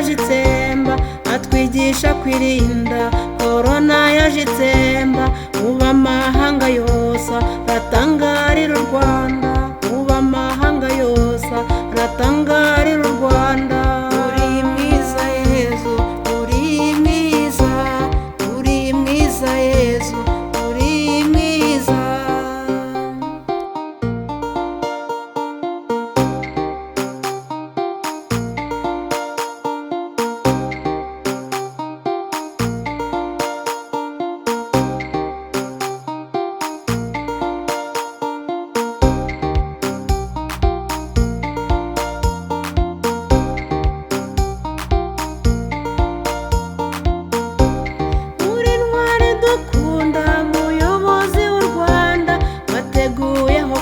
yaje itsemba atwigisha kwirinda korona yaje itsemba ubu amahanga yose aratangarira u Rwanda ubu amahanga yose aratangarira u Rwanda uri mwiza Yezu uri mwiza uri mwiza Yezu uri mwiza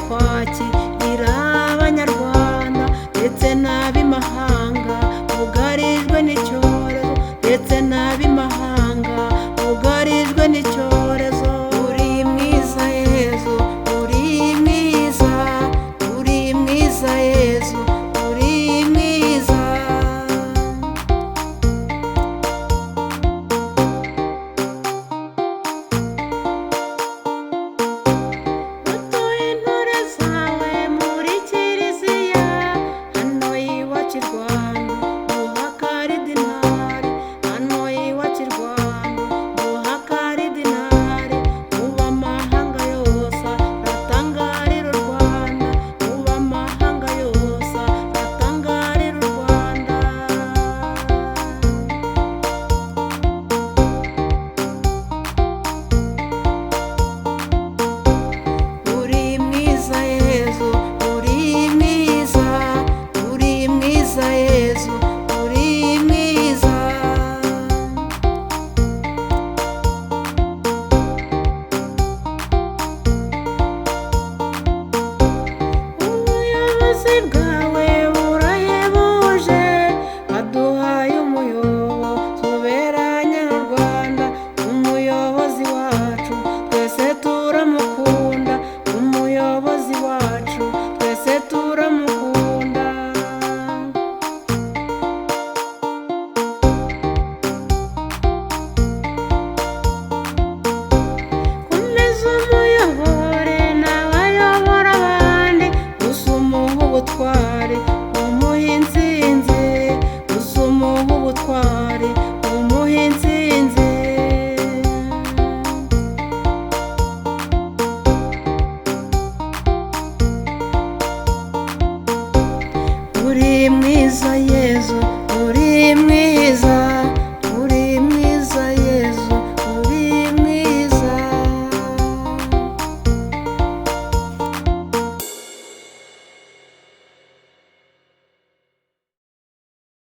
kwakira abanyarwanda ndetse n'ab'imahanga bugarijwe n'icyorezo ndetse n'ab'imahanga bugarijwe n'icyorezo uri mwiza Yezu uri mwiza uri mwiza Yezu uri mwiza bwawe burahebuje waduhaye umuyobozi uberanye n'u Rwanda umuyobozi wacu twese turamukunda umuyobozi wacu twese turamukunda komeza umuyobore n'abayobora abandi ubutwari umuha intsinzi usumuha ubutwari umuha intsinzi uri mwiza